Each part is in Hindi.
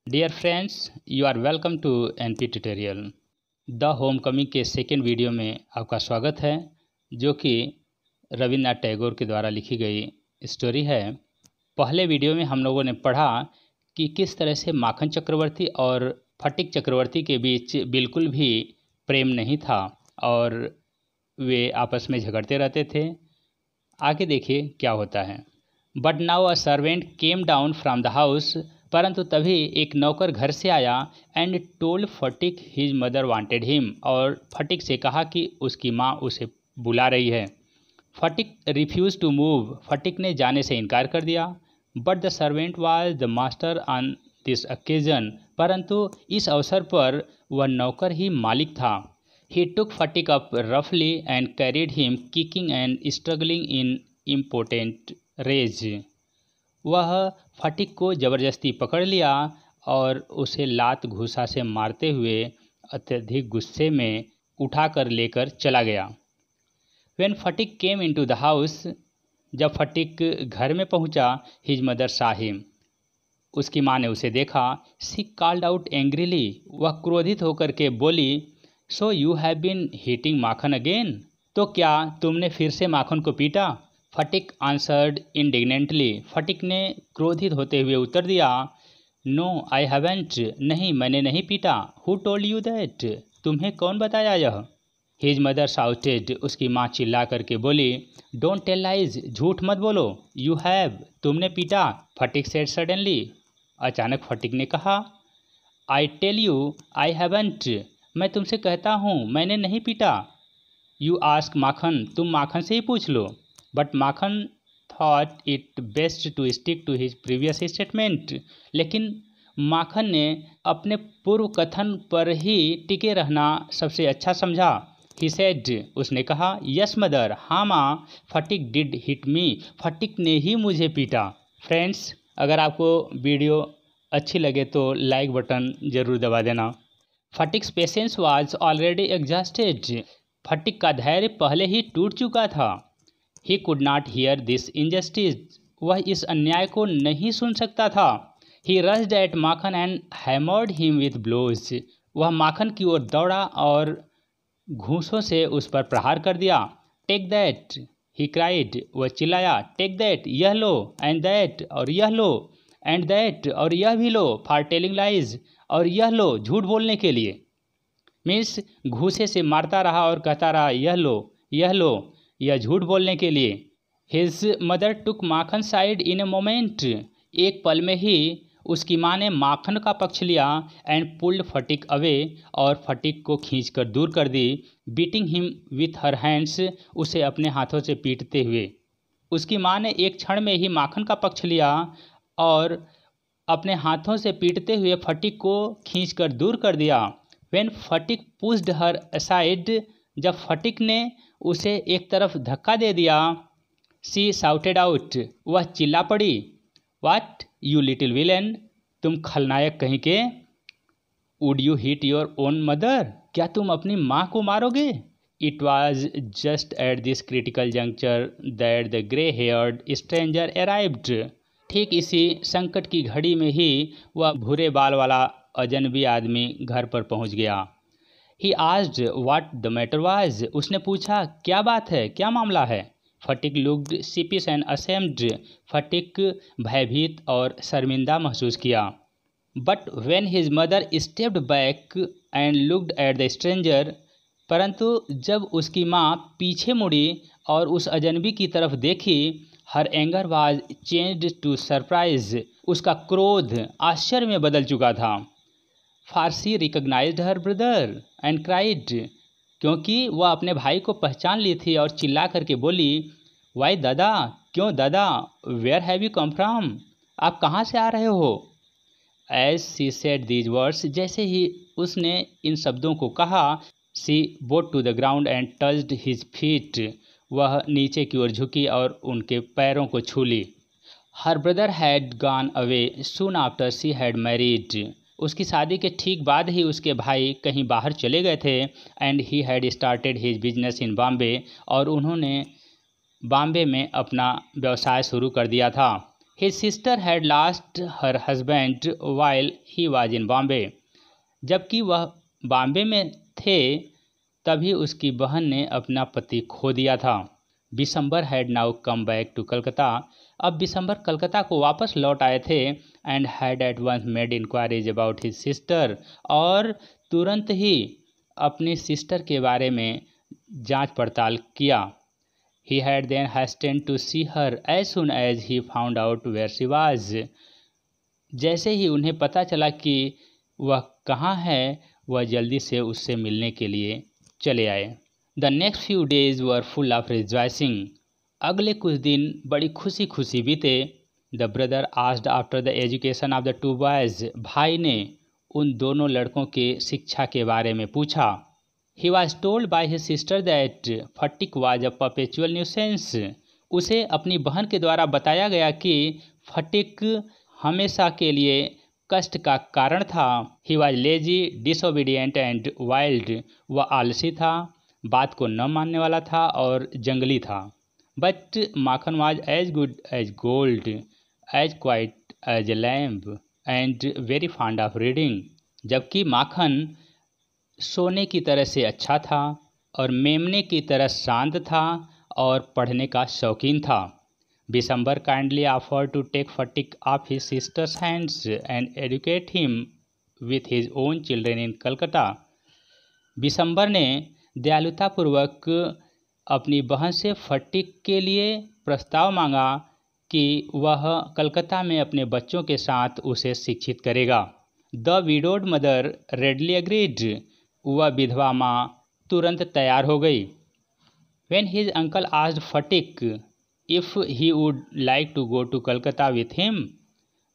Dear friends, you are welcome to NP tutorial. The homecoming के सेकेंड वीडियो में आपका स्वागत है, जो कि रविन्द्रनाथ टैगोर के द्वारा लिखी गई स्टोरी है। पहले वीडियो में हम लोगों ने पढ़ा कि किस तरह से माखन चक्रवर्ती और फटिक चक्रवर्ती के बीच बिल्कुल भी प्रेम नहीं था और वे आपस में झगड़ते रहते थे। आगे देखिए क्या होता है। But now a servant came down from the house, परंतु तभी एक नौकर घर से आया and told Phatik his mother wanted him, और फटिक से कहा कि उसकी माँ उसे बुला रही है। Phatik refuse to move, Phatik ने जाने से इनकार कर दिया। But the servant was the master on this occasion, परंतु इस अवसर पर वह नौकर ही मालिक था। ही टुक फटिक अप रफली and carried him kicking and struggling in important rage, वह फटिक को ज़बरदस्ती पकड़ लिया और उसे लात घूसा से मारते हुए अत्यधिक गुस्से में उठाकर लेकर चला गया। When Phatik came into the house, जब फटिक घर में पहुंचा, हिज मदर साह हिम, उसकी माँ ने उसे देखा। शी कॉल्ड आउट एंग्रीली, वह क्रोधित होकर के बोली, so you have been hitting Makhan again, तो क्या तुमने फिर से माखन को पीटा? फटिक आंसर्ड इंडिग्नेंटली, फटिक ने क्रोधित होते हुए उत्तर दिया, नो आई हैवेंट, नहीं मैंने नहीं पीटा। हु टोल्ड यू दैट, तुम्हें कौन बताया यह? हिज मदर शाउटेड, उसकी माँ चिल्ला करके बोली, डोंट टेल लाइज, झूठ मत बोलो। यू हैव, तुमने पीटा। फटिक सेड सडनली, अचानक फटिक ने कहा, I tell you I haven't, मैं तुमसे कहता हूँ मैंने नहीं पीटा। यू आस्क माखन, तुम माखन से ही पूछ लो। But Makhan thought it best to stick to his previous statement, लेकिन माखन ने अपने पूर्व कथन पर ही टिके रहना सबसे अच्छा समझा। ही सेड, उसने कहा, यस मदर, हाँ माँ, फटिक डिड हिट मी, फटिक ने ही मुझे पीटा। फ्रेंड्स, अगर आपको वीडियो अच्छी लगे तो लाइक बटन ज़रूर दबा देना। Phatik's patience was already exhausted, Phatik का धैर्य पहले ही टूट चुका था। He could not hear this injustice, वह इस अन्याय को नहीं सुन सकता था। He rushed at Makhan and hammered him with blows, वह माखन की ओर दौड़ा और घूंसों से उस पर प्रहार कर दिया। टेक दैट, ही क्राइड, वह चिल्लाया, टेक दैट, यह लो, एंड दैट, और यह लो, एंड दैट, और यह भी लो, फॉर टेलिंग लाइज, और यह लो, झूठ बोलने के लिए। मीन्स घूसे से मारता रहा और कहता रहा, यह लो, यह लो, यह झूठ बोलने के लिए। His mother took Makhan side in a moment, एक पल में ही उसकी माँ ने माखन का पक्ष लिया। एंड पुल्ड फटिक अवे, और फटिक को खींचकर दूर कर दी। Beating him with her hands, उसे अपने हाथों से पीटते हुए। उसकी माँ ने एक क्षण में ही माखन का पक्ष लिया और अपने हाथों से पीटते हुए फटिक को खींचकर दूर कर दिया। When Sphatik pushed her aside, जब फटिक ने उसे एक तरफ धक्का दे दिया, सी शाउटेड आउट, वह चिल्ला पड़ी, व्हाट यू लिटिल विलेन, तुम खलनायक कहीं के, would you hit your own mother, क्या तुम अपनी माँ को मारोगे? It was just at this critical juncture that the grey heard stranger arrived, ठीक इसी संकट की घड़ी में ही वह भूरे बाल वाला अजनबी आदमी घर पर पहुंच गया। He asked what the matter was, उसने पूछा क्या बात है, क्या मामला है? फटिक लुक्ड सीपिश एंड असेम्ड, फटिक भयभीत और शर्मिंदा महसूस किया। But when his mother stepped back and looked at the stranger, परंतु जब उसकी माँ पीछे मुड़ी और उस अजनबी की तरफ देखी, her anger was changed to surprise, उसका क्रोध आश्चर्य में बदल चुका था। For she recognised her brother and cried, क्योंकि वह अपने भाई को पहचान ली थी और चिल्ला करके बोली, वाई दादा, क्यों दादा, where have you come from, आप कहाँ से आ रहे हो? As she said these words, जैसे ही उसने इन शब्दों को कहा, she bowed to the ground and touched his feet, वह नीचे की ओर झुकी और उनके पैरों को छू ली। Her brother had gone away soon after she had married, उसकी शादी के ठीक बाद ही उसके भाई कहीं बाहर चले गए थे। And he had started his business in Bombay, और उन्होंने बॉम्बे में अपना व्यवसाय शुरू कर दिया था। His sister had lost her husband while he was in Bombay. जबकि वह बॉम्बे में थे तभी उसकी बहन ने अपना पति खो दिया था। Bishambhar had now come back to Calcutta. अब बिशंबर कलकत्ता को वापस लौट आए थे and had at once made inquiries about his sister, और तुरंत ही अपनी सिस्टर के बारे में जांच पड़ताल किया। He had then hastened to see her as soon as he found out where she was. जैसे ही उन्हें पता चला कि वह कहाँ है, वह जल्दी से उससे मिलने के लिए चले आए। The next few days were full of rejoicing. अगले कुछ दिन बड़ी खुशी खुशी बीते। The brother asked after the education of the two boys. भाई ने उन दोनों लड़कों के शिक्षा के बारे में पूछा। He was told by his sister that Sphatik was a perpetual nuisance. उसे अपनी बहन के द्वारा बताया गया कि फटिक हमेशा के लिए कष्ट का कारण था। He was lazy, disobedient and wild. वह आलसी था, बात को न मानने वाला था और जंगली था। But Makhan was as good as gold, as quiet as a lamb and very fond of reading. जबकि माखन सोने की तरह से अच्छा था और मेमने की तरह शांत था और पढ़ने का शौकीन था। Bishambar kindly offer to take Phatik off his sister's hands and educate him with his own children in Calcutta. Bishambar ने दयालुतापूर्वक अपनी बहन से फटिक के लिए प्रस्ताव मांगा कि वह कलकत्ता में अपने बच्चों के साथ उसे शिक्षित करेगा। The widowed mother readily agreed. वह विधवा माँ तुरंत तैयार हो गई। When his uncle asked Sphatik if he would like to go to Calcutta with him,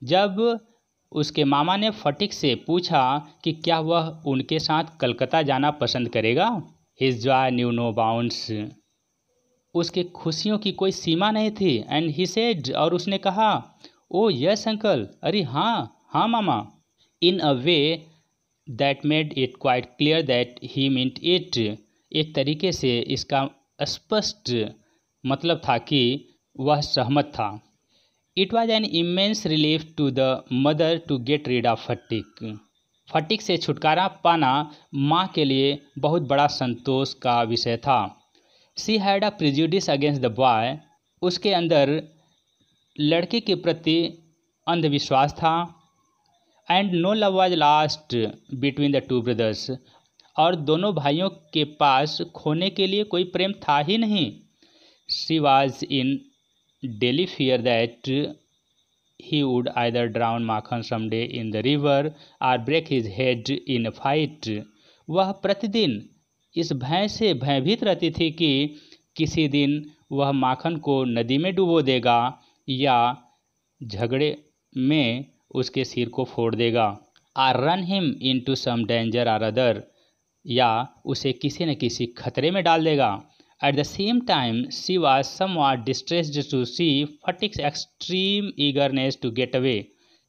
जब उसके मामा ने फटिक से पूछा कि क्या वह उनके साथ कलकत्ता जाना पसंद करेगा, his joy knew no bounds. उसके खुशियों की कोई सीमा नहीं थी। एंड ही सेड, और उसने कहा, ओ यस अंकल, अरे हाँ मामा, in a way that made it quite clear that he meant it. एक तरीके से इसका स्पष्ट मतलब था कि वह सहमत था। It was an immense relief to the mother to get rid of Phatik. Phatik से छुटकारा पाना माँ के लिए बहुत बड़ा संतोष का विषय था। She had a prejudice against the boy. उसके अंदर लड़के के प्रति अंधविश्वास था। And no love was lost between the two brothers. और दोनों भाइयों के पास खोने के लिए कोई प्रेम था ही नहीं। She was in daily fear that he would either drown Makhan someday in the river or break his head in fight. वह प्रतिदिन इस भय से भयभीत रहती थी कि किसी दिन वह माखन को नदी में डुबो देगा या झगड़े में उसके सिर को फोड़ देगा। Or run him into some danger or other, या उसे किसी न किसी खतरे में डाल देगा। At the same time she was somewhat distressed to see Phatik's extreme eagerness to get away.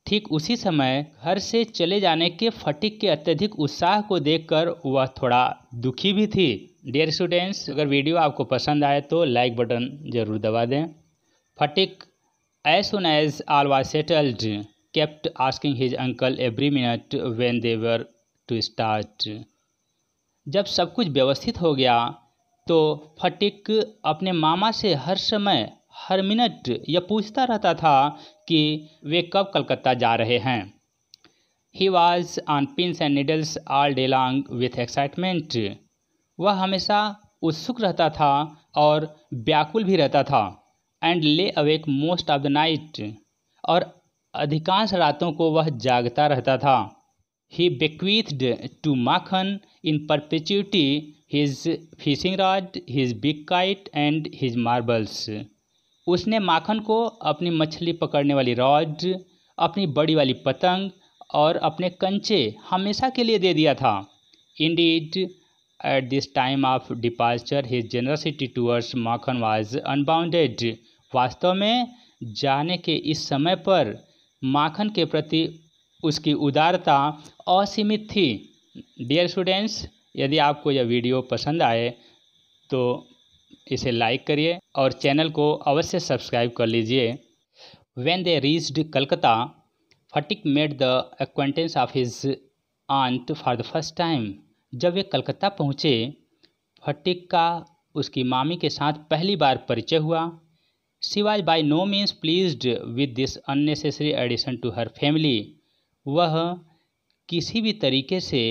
ठीक उसी समय घर से चले जाने के फटिक के अत्यधिक उत्साह को देखकर वह थोड़ा दुखी भी थी। डियर स्टूडेंट्स, अगर वीडियो आपको पसंद आए तो लाइक बटन ज़रूर दबा दें। Phatik as soon as all was settled kept asking his uncle every minute when they were to start. जब सब कुछ व्यवस्थित हो गया तो फटिक अपने मामा से हर समय हर मिनट यह पूछता रहता था कि वे कब कलकत्ता जा रहे हैं। He was on pins and needles all day long with excitement. वह हमेशा उत्सुक रहता था और व्याकुल भी रहता था। And lay awake most of the night. और अधिकांश रातों को वह जागता रहता था। He bequeathed to Makhan in perpetuity his fishing rod, his big kite and his marbles. उसने माखन को अपनी मछली पकड़ने वाली रॉड, अपनी बड़ी वाली पतंग और अपने कंचे हमेशा के लिए दे दिया था। Indeed, at this time of departure, his generosity towards Makhan was unbounded. वास्तव में जाने के इस समय पर माखन के प्रति उसकी उदारता असीमित थी। डियर स्टूडेंट्स, यदि आपको यह वीडियो पसंद आए तो इसे लाइक करिए और चैनल को अवश्य सब्सक्राइब कर लीजिए। When they reached Calcutta, Phatik met the acquaintance of his aunt for the first time. जब वे कलकत्ता पहुँचे, फटिक का उसकी मामी के साथ पहली बार परिचय हुआ. She was by no means pleased with this unnecessary addition to her family. वह किसी भी तरीके से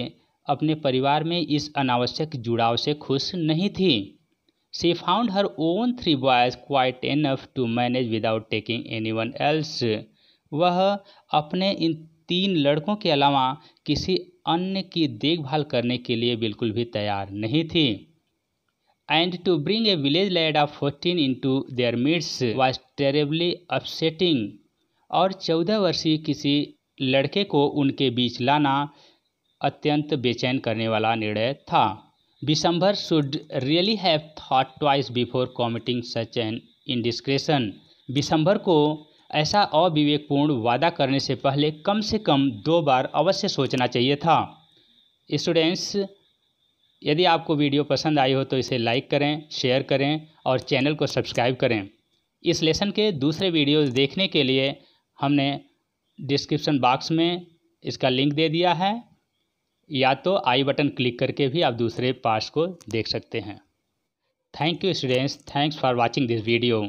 अपने परिवार में इस अनावश्यक जुड़ाव से खुश नहीं थी. She found her own 3 boys quite enough to manage without taking anyone else. वह अपने इन 3 लड़कों के अलावा किसी अन्य की देखभाल करने के लिए बिल्कुल भी तैयार नहीं थी. And to bring a village lad of 14 into their midst was terribly upsetting. और 14 वर्षीय किसी लड़के को उनके बीच लाना अत्यंत बेचैन करने वाला निर्णय था. Bishambhar should really have thought twice before committing such an indiscretion. Bishambhar को ऐसा अविवेकपूर्ण वादा करने से पहले कम से कम 2 बार अवश्य सोचना चाहिए था. स्टूडेंट्स, यदि आपको वीडियो पसंद आई हो तो इसे लाइक करें, शेयर करें और चैनल को सब्सक्राइब करें. इस लेसन के दूसरे वीडियोस देखने के लिए हमने डिस्क्रिप्शन बॉक्स में इसका लिंक दे दिया है, या तो आई बटन क्लिक करके भी आप दूसरे पार्ट्स को देख सकते हैं. Thank you students, thanks for watching this video.